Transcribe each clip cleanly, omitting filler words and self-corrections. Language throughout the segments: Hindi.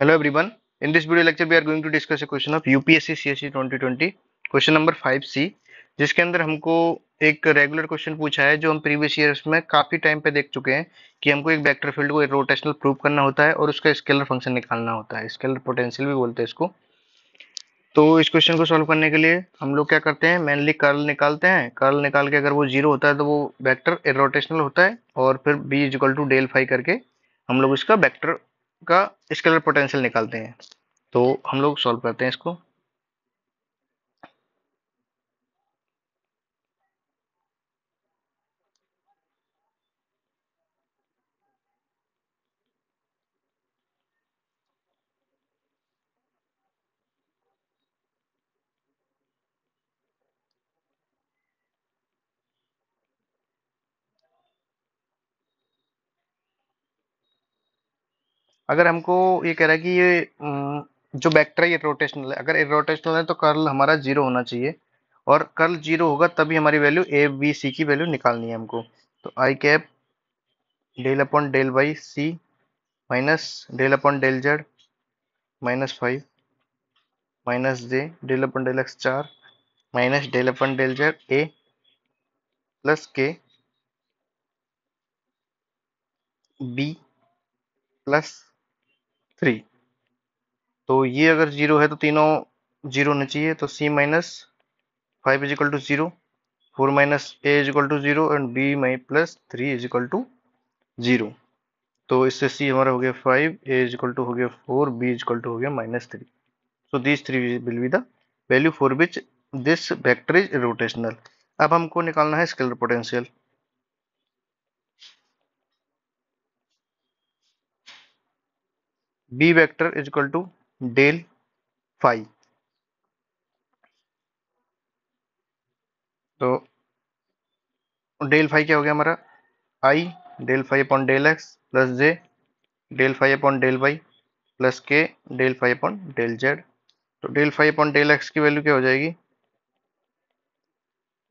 Hello everyone. In this video lecture, we are going to discuss a question of UPSC CSE 2020, question number 5C, जिसके अंदर हमको एक रेगुलर क्वेश्चन पूछा है जो हम प्रीवियस ईयर्स में काफी टाइम पे देख चुके हैं कि हमको एक वेक्टर फील्ड को रोटेशनल प्रूव करना होता है और उसका स्केलर फंक्शन निकालना होता है, स्केलर पोटेंशियल भी बोलते हैं इसको। तो इस क्वेश्चन को सॉल्व करने के लिए हम लोग क्या करते हैं, मेनली कर्ल निकालते हैं। कर्ल निकाल के अगर वो जीरो होता है तो वो वेक्टर इरोटेशनल होता है, और फिर b is equal to del phi करके हम लोग इसका वेक्टर का स्केलर पोटेंशियल निकालते हैं। तो हम लोग सॉल्व करते हैं इसको। अगर हमको ये कह रहा है कि ये जो वेक्टर है ये रोटेशनल है, अगर रोटेशनल है तो कर्ल हमारा जीरो होना चाहिए, और कर्ल जीरो होगा तभी हमारी वैल्यू ए बी सी की वैल्यू निकालनी है हमको। तो i cap del upon del by c minus del upon del z -5 minus j del upon del x 4 minus del upon del z a plus k b plus 3। तो ये अगर जीरो है तो तीनों जीरो होने चाहिए। तो c minus 5 is equal to zero, 4 minus a is equal to zero and b my plus 3 is equal to zero. तो इससे सी हमारा हो गया 5, ए इज इक्वल टू हो गया 4, बी इज इक्वल टू हो गया -3। So these three will be the value for which this vector is rotational. अब हमको निकालना है scalar potential. B vector is equal to del phi. तो डेल फाई क्या हो गया हमारा, i del phi upon del x plus j del phi upon del y plus k del phi upon del z. तो del phi upon del x की वैल्यू क्या हो जाएगी,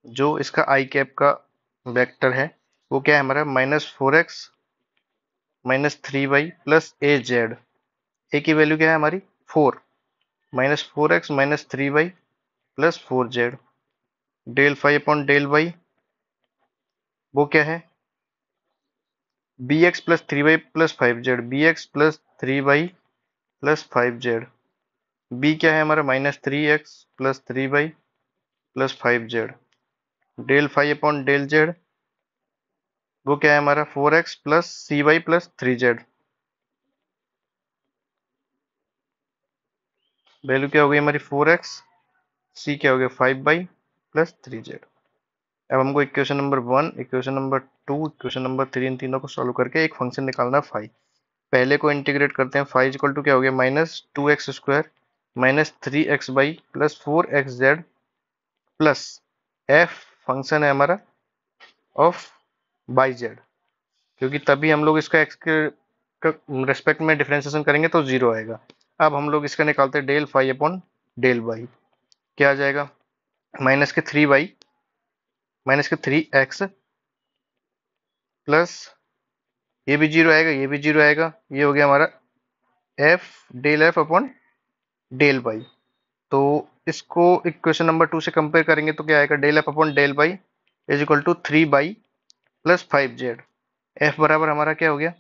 जो इसका आई कैप का वेक्टर है वो क्या है हमारा -4x -3y प्लस ए जेड। ए की वैल्यू क्या है हमारी 4, -4x -3y plus 4z। Del phi upon del Y वो क्या है B X plus 3y plus 5z, B X plus 3y plus 5z। बी क्या है हमारा -3x plus 3y plus 5z। Del phi upon del Z वो क्या है हमारा 4x plus C Y plus 3z। Value क्या हो गई हमारी 4x, सी क्या हो गया 5y प्लस 3z। अब हमको equation number 1, equation number 2, equation number 3, इन तीनों को सॉल्व करके एक फंक्शन निकालना है फाई। पहले को इंटीग्रेट करते हैं। फाई इक्वल टू क्या हो गया -2x² -3xy plus 4xz plus F function है हमारा ऑफ बाई जेड, क्योंकि तभी हम लोग इसका एक्स के रेस्पेक्ट में डिफरेंशिएशन करेंगे तो जीरो आएगा। अब हम लोग इसका निकालते हैं del phi upon del Y. क्या आ जाएगा -3y -3x प्लस ये भी जीरो आएगा, ये भी जीरो आएगा, ये हो गया हमारा F del F upon del Y. तो इसको इक्वेशन नंबर 2 से कंपेयर करेंगे तो क्या आएगा, del F upon del y is equal to 3y plus 5z। F बराबर हमारा क्या हो गया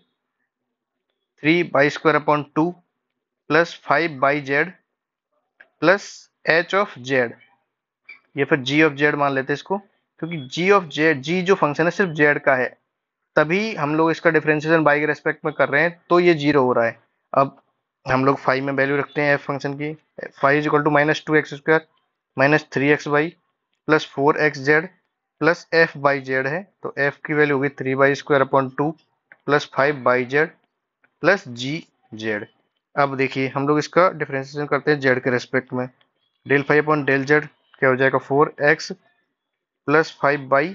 3y² upon 2 plus 5y z plus h of z, ये फिर जी ऑफ जेड मान लेते हैं इसको, क्योंकि जी ऑफ जेड, जी जो फंक्शन है सिर्फ जेड का है, तभी हम लोग इसका डिफरेंशिएशन बाई के रेस्पेक्ट में कर रहे हैं तो ये जीरो हो रहा है। अब हम लोग फाइव में वैल्यू रखते हैं एफ फंक्शन की। Five is equal to -2x² -3xy plus 4xz plus f by z है, तो एफ की वैल्यू होगी 3y² upon 2 plus 5y z plus g z. अब देखिए हम लोग इसका डिफरेंशिएशन करते हैं जेड के रेस्पेक्ट में। Del five upon del z क्या हो जाएगा 4x plus 5y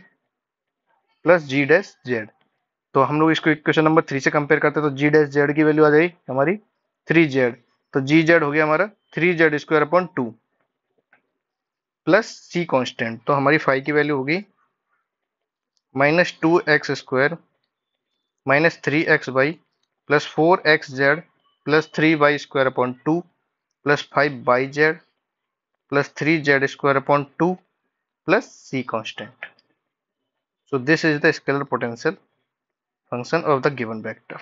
plus g dash z. तो हम लोग इसको इक्वेशन नंबर 3 से कंपेयर करते हैं तो जी डैश जेड की वैल्यू आ जाएगी हमारी 3z। तो जी जेड हो गया हमारा 3z² अपॉन 2 प्लस सी कांस्टेंट। तो हमारी फाई की वैल्यू होगी -2x² -3xy plus 4xz plus 3y square upon 2 plus 5yz plus 3z square upon 2 plus c constant. So this is the scalar potential function of the given vector.